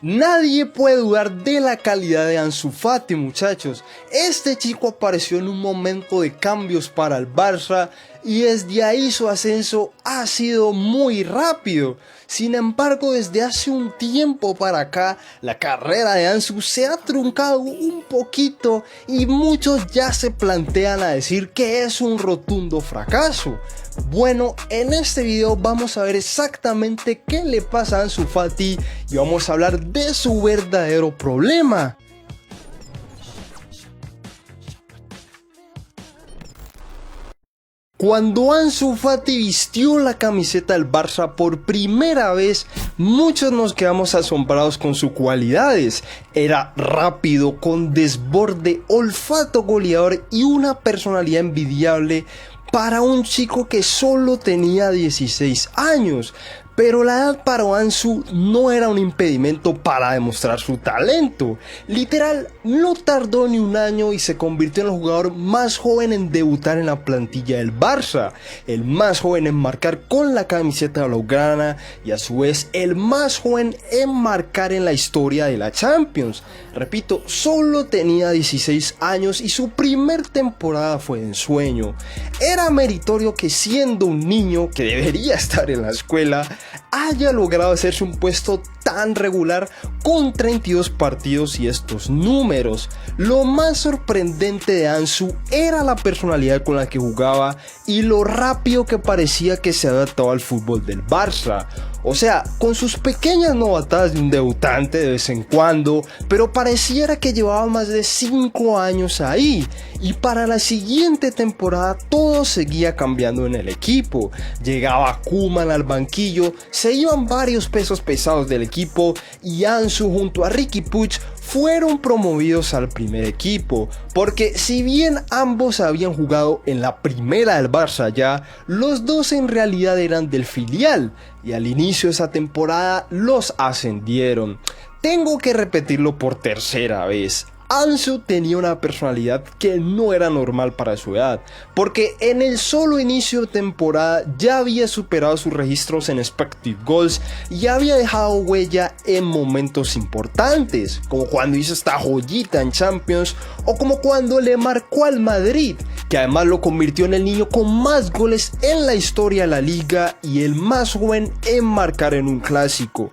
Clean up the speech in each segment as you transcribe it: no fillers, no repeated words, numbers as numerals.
Nadie puede dudar de la calidad de Ansu Fati, muchachos. Este chico apareció en un momento de cambios para el Barça y desde ahí su ascenso ha sido muy rápido. Sin embargo, desde hace un tiempo para acá, la carrera de Ansu se ha truncado un poquito y muchos ya se plantean a decir que es un rotundo fracaso. Bueno, en este video vamos a ver exactamente qué le pasa a Ansu Fati y vamos a hablar de su verdadero problema. Cuando Ansu Fati vistió la camiseta del Barça por primera vez, muchos nos quedamos asombrados con sus cualidades. Era rápido, con desborde, olfato goleador y una personalidad envidiable para un chico que solo tenía 16 años. Pero la edad para Ansu no era un impedimento para demostrar su talento. Literal, no tardó ni un año y se convirtió en el jugador más joven en debutar en la plantilla del Barça, el más joven en marcar con la camiseta blaugrana y a su vez el más joven en marcar en la historia de la Champions. Repito, solo tenía 16 años y su primer temporada fue de ensueño. Era meritorio que siendo un niño que debería estar en la escuela, haya logrado hacerse un puesto tan regular con 32 partidos y estos números. Lo más sorprendente de Ansu era la personalidad con la que jugaba y lo rápido que parecía que se adaptaba al fútbol del Barça. O sea, con sus pequeñas novatadas de un debutante de vez en cuando, pero pareciera que llevaba más de 5 años ahí. Y para la siguiente temporada todo seguía cambiando en el equipo. Llegaba Koeman al banquillo, se iban varios pesos pesados del equipo y Ansu junto a Riqui Puig fueron promovidos al primer equipo, porque si bien ambos habían jugado en la primera del Barça ya, los dos en realidad eran del filial y al inicio de esa temporada los ascendieron. Tengo que repetirlo por tercera vez. Ansu tenía una personalidad que no era normal para su edad, porque en el solo inicio de temporada ya había superado sus registros en expected goals y había dejado huella en momentos importantes, como cuando hizo esta joyita en Champions o como cuando le marcó al Madrid, que además lo convirtió en el niño con más goles en la historia de la liga y el más joven en marcar en un clásico.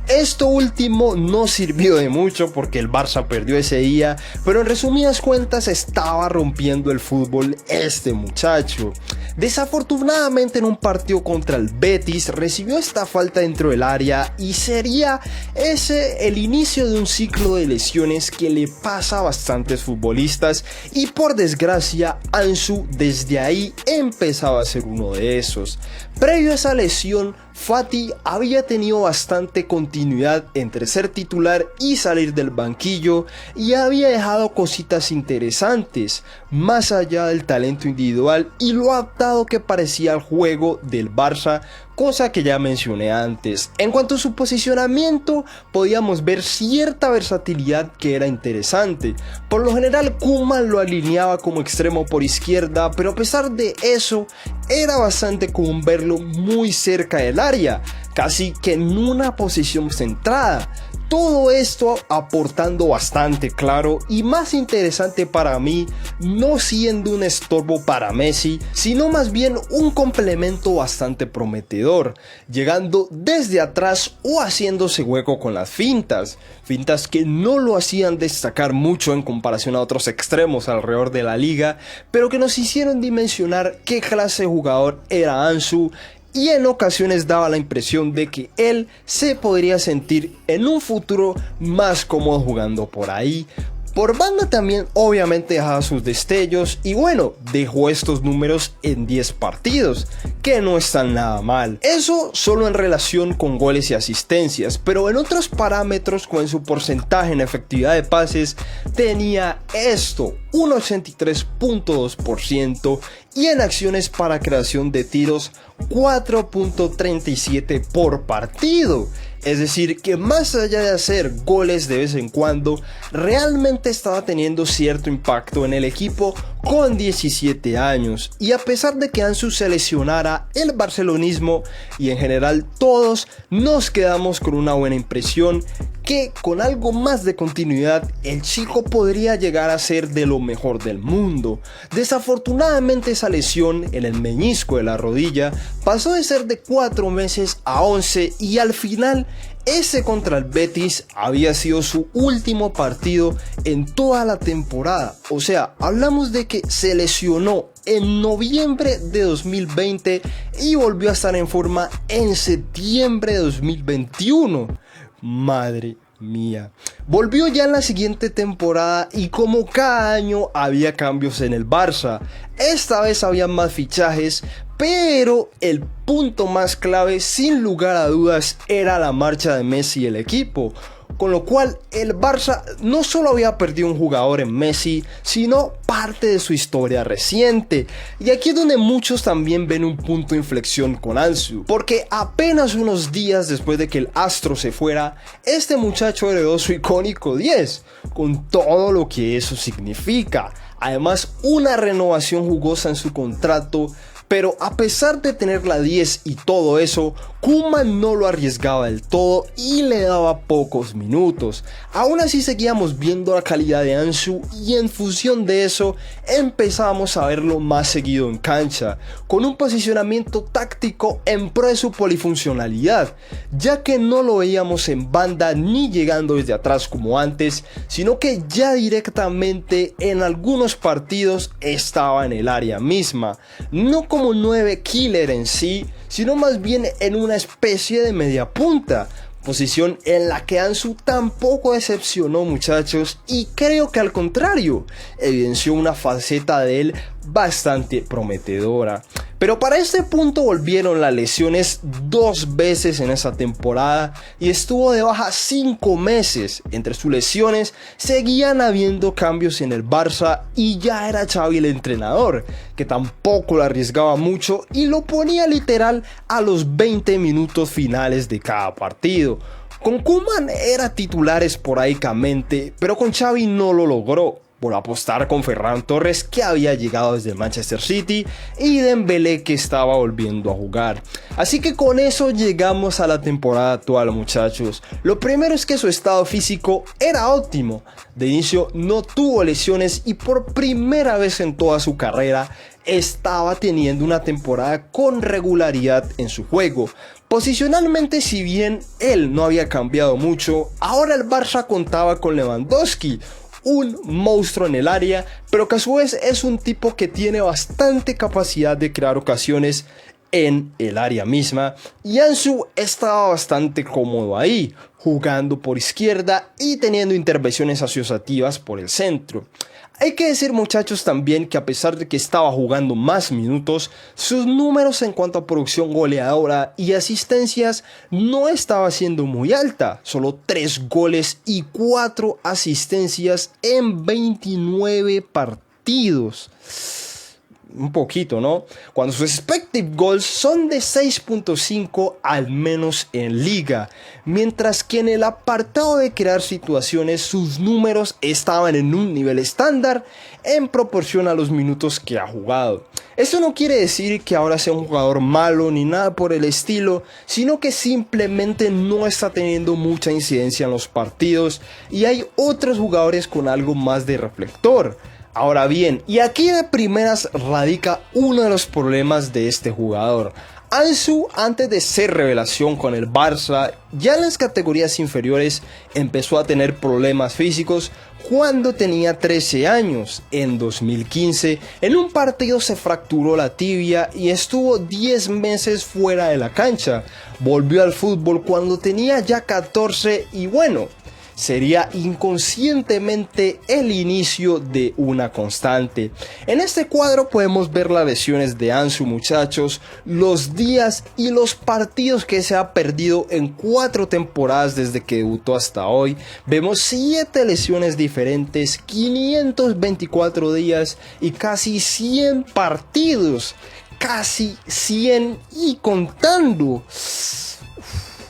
Esto último no sirvió de mucho porque el Barça perdió ese día, pero en resumidas cuentas estaba rompiendo el fútbol este muchacho. Desafortunadamente en un partido contra el Betis recibió esta falta dentro del área y sería ese el inicio de un ciclo de lesiones que le pasa a bastantes futbolistas y por desgracia Ansu desde ahí empezaba a ser uno de esos. Previo a esa lesión, Fati había tenido bastante continuidad entre ser titular y salir del banquillo y había dejado cositas interesantes, más allá del talento individual y lo adaptado que parecía al juego del Barça, cosa que ya mencioné antes. En cuanto a su posicionamiento, podíamos ver cierta versatilidad que era interesante. Por lo general, Koeman lo alineaba como extremo por izquierda, pero a pesar de eso, era bastante común verlo muy cerca del área, casi que en una posición centrada. Todo esto aportando bastante claro y más interesante para mí, no siendo un estorbo para Messi, sino más bien un complemento bastante prometedor, llegando desde atrás o haciéndose hueco con las fintas que no lo hacían destacar mucho en comparación a otros extremos alrededor de la liga, pero que nos hicieron dimensionar qué clase de jugador era Ansu. Y en ocasiones daba la impresión de que él se podría sentir en un futuro más cómodo jugando por ahí. Por banda también obviamente dejaba sus destellos y bueno, dejó estos números en 10 partidos, que no están nada mal. Eso solo en relación con goles y asistencias, pero en otros parámetros como en su porcentaje en efectividad de pases tenía esto, un 83.2% y en acciones para creación de tiros 4.37 por partido. Es decir, que más allá de hacer goles de vez en cuando, realmente estaba teniendo cierto impacto en el equipo con 17 años. Y a pesar de que Ansu se lesionara, el barcelonismo y en general todos nos quedamos con una buena impresión que con algo más de continuidad el chico podría llegar a ser de lo mejor del mundo. Desafortunadamente esa lesión en el meñisco de la rodilla pasó de ser de 4 meses a 11 y al final ese contra el Betis había sido su último partido en toda la temporada. O sea, hablamos de que se lesionó en noviembre de 2020 y volvió a estar en forma en septiembre de 2021. Madre mía. Volvió ya en la siguiente temporada y como cada año había cambios en el Barça. Esta vez había más fichajes, pero el punto más clave sin lugar a dudas era la marcha de Messi y el equipo. Con lo cual el Barça no solo había perdido un jugador en Messi, sino parte de su historia reciente. Y aquí es donde muchos también ven un punto de inflexión con Ansu, porque apenas unos días después de que el astro se fuera, este muchacho heredó su icónico 10, con todo lo que eso significa. Además, una renovación jugosa en su contrato. Pero a pesar de tener la 10 y todo eso, Koeman no lo arriesgaba del todo y le daba pocos minutos. Aún así seguíamos viendo la calidad de Ansu y en función de eso empezábamos a verlo más seguido en cancha, con un posicionamiento táctico en pro de su polifuncionalidad, ya que no lo veíamos en banda ni llegando desde atrás como antes, sino que ya directamente en algunos partidos estaba en el área misma, no como 9 killer en sí, sino más bien en una especie de media punta, posición en la que Ansu tampoco decepcionó, muchachos, y creo que al contrario, evidenció una faceta de él bastante prometedora. Pero para este punto volvieron las lesiones 2 veces en esa temporada y estuvo de baja 5 meses. Entre sus lesiones seguían habiendo cambios en el Barça y ya era Xavi el entrenador, que tampoco lo arriesgaba mucho y lo ponía literal a los 20 minutos finales de cada partido. Con Koeman era titular esporádicamente, pero con Xavi no lo logró, por apostar con Ferran Torres, que había llegado desde el Manchester City, y Dembélé, que estaba volviendo a jugar. Así que con eso llegamos a la temporada actual, muchachos. Lo primero es que su estado físico era óptimo. De inicio no tuvo lesiones y por primera vez en toda su carrera estaba teniendo una temporada con regularidad en su juego. Posicionalmente, si bien él no había cambiado mucho, ahora el Barça contaba con Lewandowski, un monstruo en el área, pero que a su vez es un tipo que tiene bastante capacidad de crear ocasiones en el área misma, y Ansu estaba bastante cómodo ahí, jugando por izquierda y teniendo intervenciones asociativas por el centro. Hay que decir, muchachos, también que a pesar de que estaba jugando más minutos, sus números en cuanto a producción goleadora y asistencias no estaba siendo muy alta. Solo 3 goles y 4 asistencias en 29 partidos. Un poquito, ¿no? Cuando sus expected goals son de 6.5 al menos en liga, mientras que en el apartado de crear situaciones sus números estaban en un nivel estándar en proporción a los minutos que ha jugado. Esto no quiere decir que ahora sea un jugador malo ni nada por el estilo, sino que simplemente no está teniendo mucha incidencia en los partidos y hay otros jugadores con algo más de reflector. Ahora bien, y aquí de primeras radica uno de los problemas de este jugador. Ansu, antes de ser revelación con el Barça, ya en las categorías inferiores empezó a tener problemas físicos cuando tenía 13 años. En 2015, en un partido se fracturó la tibia y estuvo 10 meses fuera de la cancha. Volvió al fútbol cuando tenía ya 14 y bueno, sería inconscientemente el inicio de una constante. En este cuadro podemos ver las lesiones de Ansu, muchachos, los días y los partidos que se ha perdido en 4 temporadas desde que debutó hasta hoy. Vemos 7 lesiones diferentes, 524 días y casi 100 partidos. Casi 100 y contando.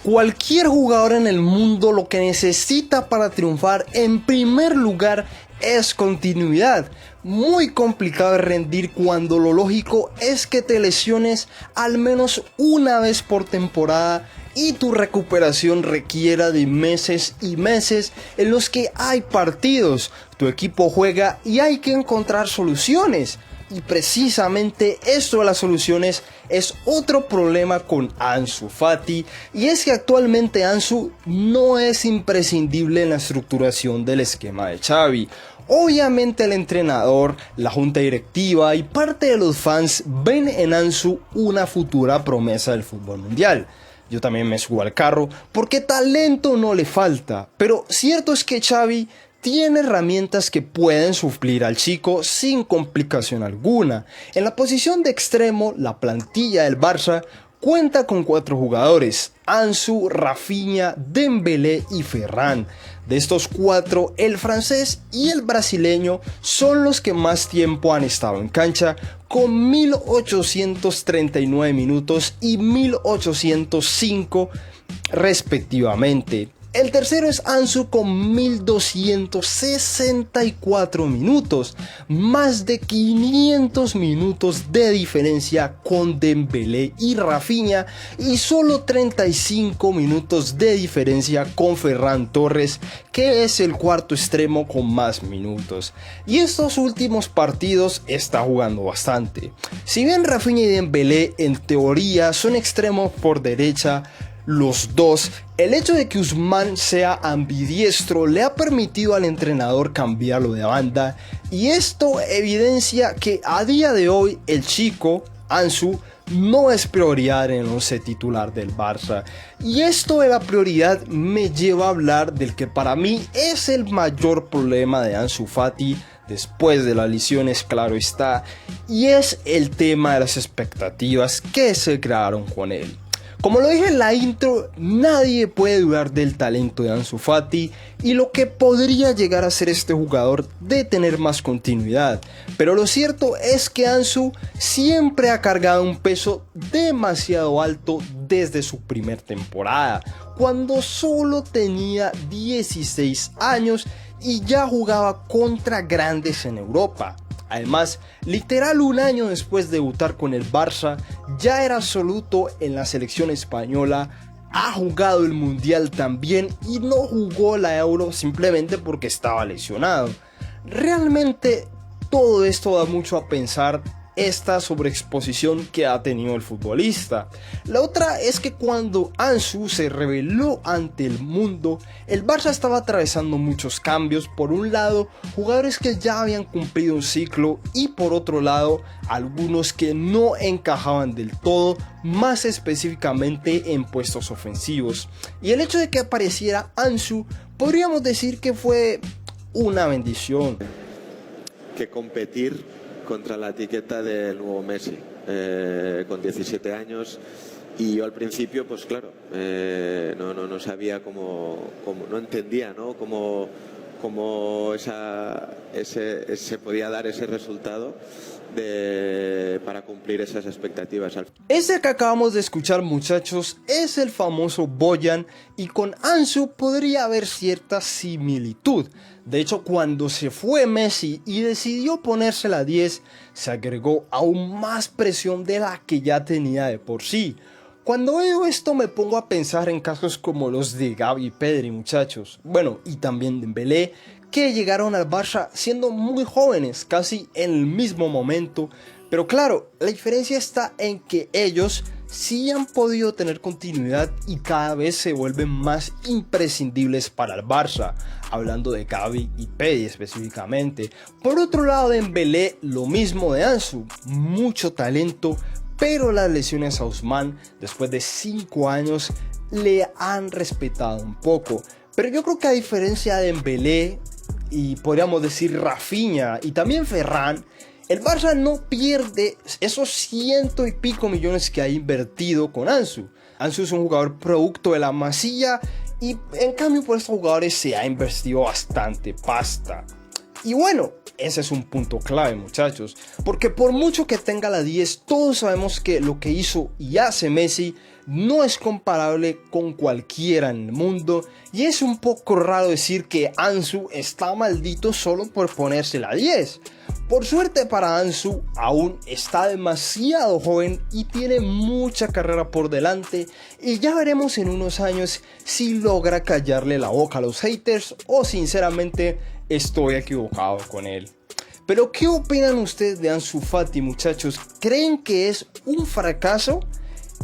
Cualquier jugador en el mundo lo que necesita para triunfar en primer lugar es continuidad. Muy complicado de rendir cuando lo lógico es que te lesiones al menos una vez por temporada y tu recuperación requiera de meses y meses en los que hay partidos, tu equipo juega y hay que encontrar soluciones. Y precisamente esto de las soluciones es otro problema con Ansu Fati, y es que actualmente Ansu no es imprescindible en la estructuración del esquema de Xavi. Obviamente el entrenador, la junta directiva y parte de los fans ven en Ansu una futura promesa del fútbol mundial. Yo también me subo al carro porque talento no le falta, pero cierto es que Xavi tiene herramientas que pueden suplir al chico sin complicación alguna. En la posición de extremo, la plantilla del Barça cuenta con 4 jugadores: Ansu, Rafinha, Dembélé y Ferran. De estos 4, el francés y el brasileño son los que más tiempo han estado en cancha, con 1839 minutos y 1805 respectivamente. El tercero es Ansu con 1264 minutos, más de 500 minutos de diferencia con Dembélé y Rafinha, y solo 35 minutos de diferencia con Ferran Torres, que es el cuarto extremo con más minutos. Y estos últimos partidos está jugando bastante. Si bien Rafinha y Dembélé en teoría son extremos por derecha, los dos, el hecho de que Ousmane sea ambidiestro le ha permitido al entrenador cambiarlo de banda, y esto evidencia que a día de hoy el chico, Ansu, no es prioridad en el 11 titular del Barça. Y esto de la prioridad me lleva a hablar del que para mí es el mayor problema de Ansu Fati después de las lesiones, claro está, y es el tema de las expectativas que se crearon con él. Como lo dije en la intro, nadie puede dudar del talento de Ansu Fati y lo que podría llegar a ser este jugador de tener más continuidad. Pero lo cierto es que Ansu siempre ha cargado un peso demasiado alto desde su primer temporada, cuando solo tenía 16 años y ya jugaba contra grandes en Europa. Además, literal un año después de debutar con el Barça, ya era absoluto en la selección española, ha jugado el Mundial también y no jugó la Euro simplemente porque estaba lesionado. Realmente todo esto da mucho a pensar esta sobreexposición que ha tenido el futbolista. La otra es que cuando Ansu se reveló ante el mundo, el Barça estaba atravesando muchos cambios. Por un lado, jugadores que ya habían cumplido un ciclo, y por otro lado, algunos que no encajaban del todo, más específicamente en puestos ofensivos. Y el hecho de que apareciera Ansu, podríamos decir que fue una bendición. Que competir contra la etiqueta del nuevo Messi, con 17 años, y yo al principio, pues claro, no sabía cómo no entendía, ¿no? cómo se podía dar ese resultado para cumplir esas expectativas. Ese que acabamos de escuchar, muchachos, es el famoso Bojan, y con Ansu podría haber cierta similitud. De hecho, cuando se fue Messi y decidió ponerse la 10, se agregó aún más presión de la que ya tenía de por sí. Cuando veo esto me pongo a pensar en casos como los de Gavi y Pedri, muchachos. Bueno, y también Dembélé, que llegaron al Barça siendo muy jóvenes, casi en el mismo momento. Pero claro, la diferencia está en que ellos sí han podido tener continuidad y cada vez se vuelven más imprescindibles para el Barça, hablando de Gavi y Pedri específicamente. Por otro lado, Dembélé, lo mismo de Ansu, mucho talento, pero las lesiones a Ousmane después de 5 años le han respetado un poco. Pero yo creo que a diferencia de Dembélé y podríamos decir Rafinha y también Ferran, el Barça no pierde esos 100 y pico millones que ha invertido con Ansu. Ansu es un jugador producto de la Masía, y en cambio por estos jugadores se ha invertido bastante pasta. Y bueno, ese es un punto clave, muchachos, porque por mucho que tenga la 10, todos sabemos que lo que hizo y hace Messi no es comparable con cualquiera en el mundo y es un poco raro decir que Ansu está maldito solo por ponerse la 10. Por suerte para Ansu, aún está demasiado joven y tiene mucha carrera por delante y ya veremos en unos años si logra callarle la boca a los haters o sinceramente estoy equivocado con él. Pero ¿qué opinan ustedes de Ansu Fati, muchachos? ¿Creen que es un fracaso?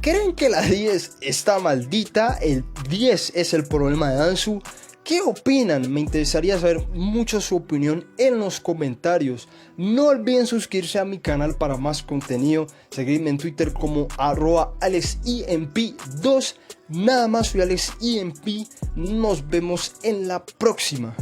¿Creen que la 10 está maldita? ¿El 10 es el problema de Ansu? ¿Qué opinan? Me interesaría saber mucho su opinión en los comentarios. No olviden suscribirse a mi canal para más contenido. Seguirme en Twitter como @AlexEMP2. Nada más, soy AlexEMP. Nos vemos en la próxima.